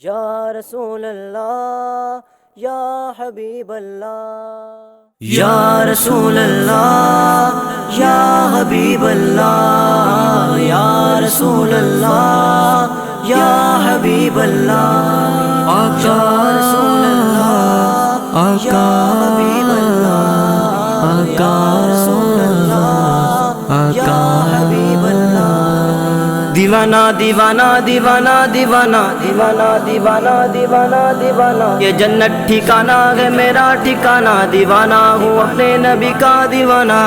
یا رسول اللہ یا حبیب اللہ، یا رسول اللہ یا حبیب اللہ، یا رسول اللہ یا حبیب اللہ، یا رسول اللہ یا حبیب اللہ، یا رسول اللہ یا حبیب اللہ۔ دیوانہ دیوانہ دیوانہ دیوانہ دیوانہ دیوانہ دیوانہ دیوانہ، یہ جنت ٹھکانہ ہے میرا ٹھکانہ، دیوانہ ہوں اپنے نبی کا دیوانہ۔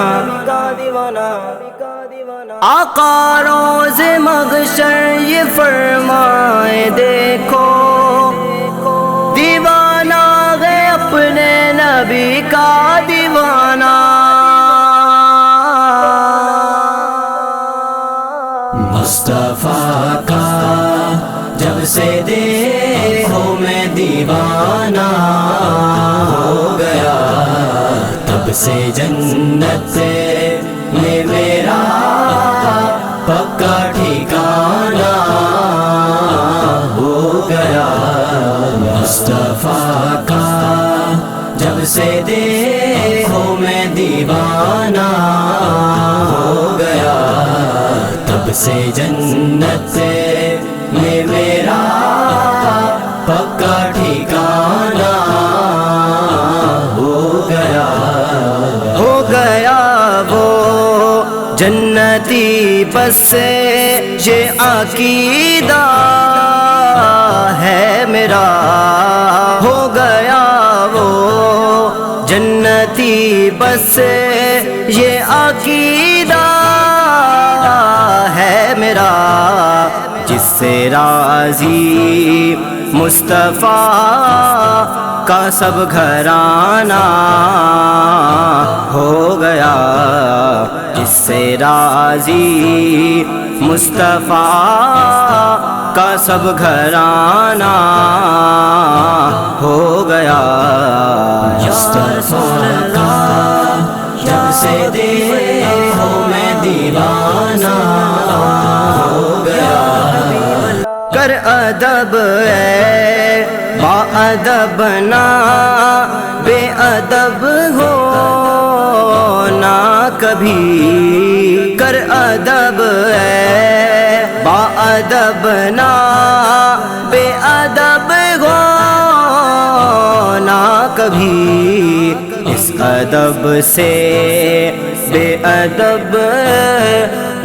آقا روز محشر یہ فرمائے دیکھو، دیوانہ ہے اپنے نبی کا دیوانہ۔ مصطفیٰ کا جب سے دیکھو میں دیوانہ ہو گیا، تب سے جنت میں میرا پکا ٹھکانہ ہو گیا۔ مصطفیٰ کا جب سے دیکھو میں دیوانہ ہو گیا، تب سے جنت میں میرا پکا ٹھکانہ ہو گیا۔ ہو گیا وہ جنتی بس سے یہ عقیدہ ہے میرا، ہو گیا وہ جنتی بس سے یہ عقیدہ ہے میرا، جس سے راضی مصطفیٰ کا سب گھرانہ ہو گیا، جس سے راضی مصطفیٰ کا سب گھرانہ ہو گیا۔ مصطفیٰ کا جب سے دیکھو میں دیوانہ ہو گیا۔ کر ادب ہے با ادب نہ بے ادب ہو نہ کبھی، کر ادب ہے با ادب نہ بے ادب ہو نہ کبھی، اس ادب سے بے ادب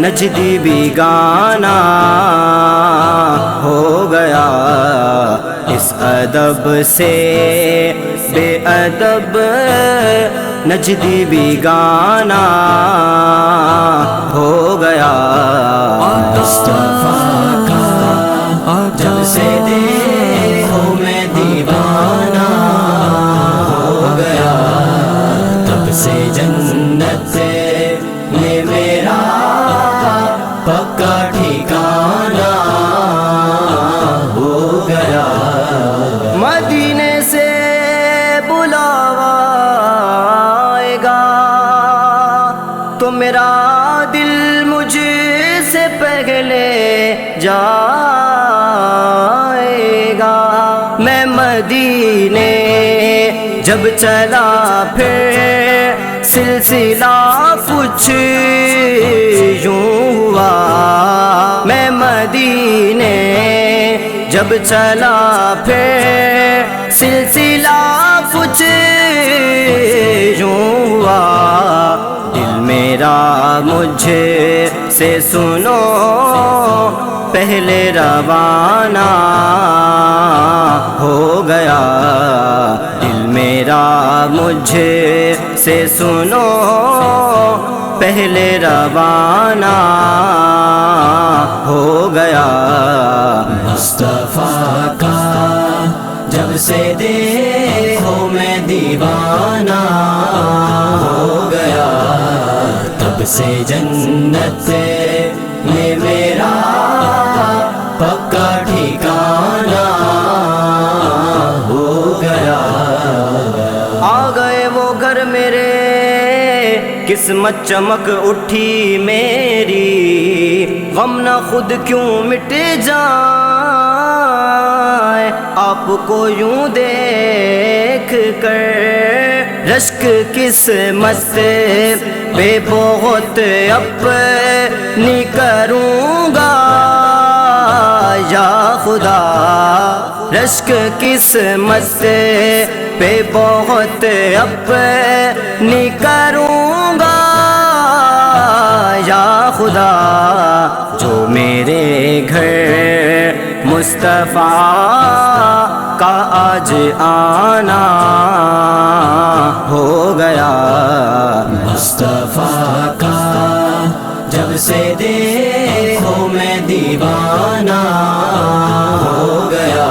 نجدی بیگانہ ہو گیا، اس ادب سے بے ادب نجدی بیگانہ ہو گیا۔ مصطفیٰ کا جب سے دیکھو میں دیوانہ ہو گیا، تب سے جنت میں میرا پکا ٹھکانہ ہو گیا۔ مدینے سے بلاوا آئے گا تو میرا دل مجھ سے پہلے جائے گا، میں مدینے جب چلا پھر سلسلہ کچھ یوں ہوا، میں مدینے جب چلا پھر سلسلہ کچھ یوں ہوا، دل میرا مجھ سے سنو پہلے روانہ ہو گیا، دل میرا مجھ سے سنو پہلے روانہ ہو گیا۔ مصطفیٰ کا جب سے دیکھو میں دیوانہ ہو گیا، تب سے جنت میں میرا پکا ٹھکانہ ہو گیا۔ آ گئے وہ گھر میرے قسمت چمک اٹھی میری، غم نہ خود کیوں مٹ جائے ہے آپ کو یوں دیکھ کر، رشک قسمت پہ بہت اپنی کروں گا یا خدا، رشک قسمت پہ بہت اپنی کروں گا یا خدا، جو میرے گھر مصطفیٰ کا آج آنا ہو گیا، مصطفیٰ کا جب سے دیکھو میں دیوانہ ہو گیا،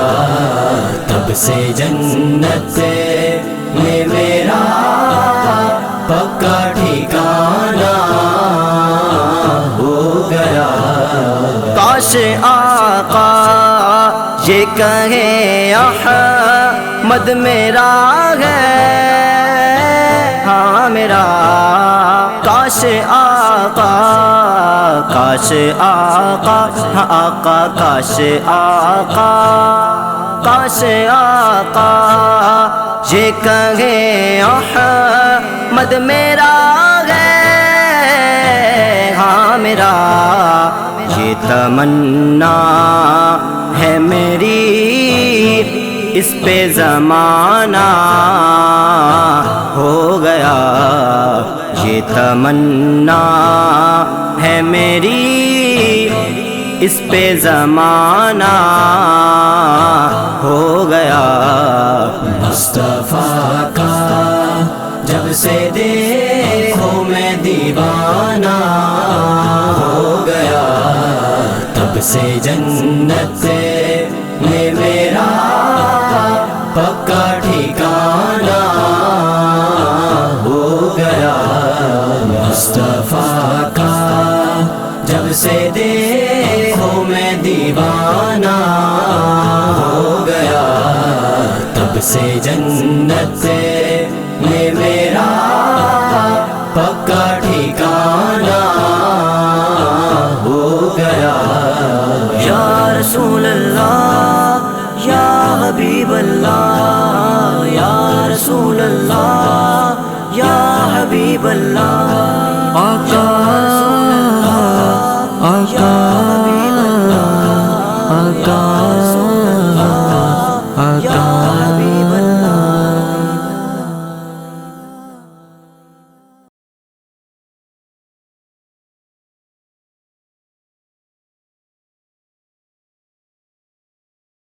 تب سے جنت میں میرا پکا ٹھکانہ ہو گیا۔ کاش آقا یہ کہیں احمد میرا ہے، ہاں میرا، کاش آقا، کاش آقا، ہاں آقا، کاش آقا، کاش آقا یہ کہیں احمد میرا ہے، ہاں میرا، یہ تمنا ہے میری اس پہ زمانہ ہو گیا، یہ تمنا ہے میری اس پہ زمانہ ہو گیا، مصطفیٰ کا جب سے دیکھو میں دیوانہ ہو گیا، تب سے جنت میں میرا پکا ٹھکانہ ہو گیا، مصطفیٰ کا جب سے دیکھو میں دیوانہ ہو گیا، تب سے جنت میں میرا پکا ٹھکانہ ہو گیا۔ یا رسول اللہ، یا حبیب اللہ، یا رسول اللہ، یا حبیب اللہ، آقا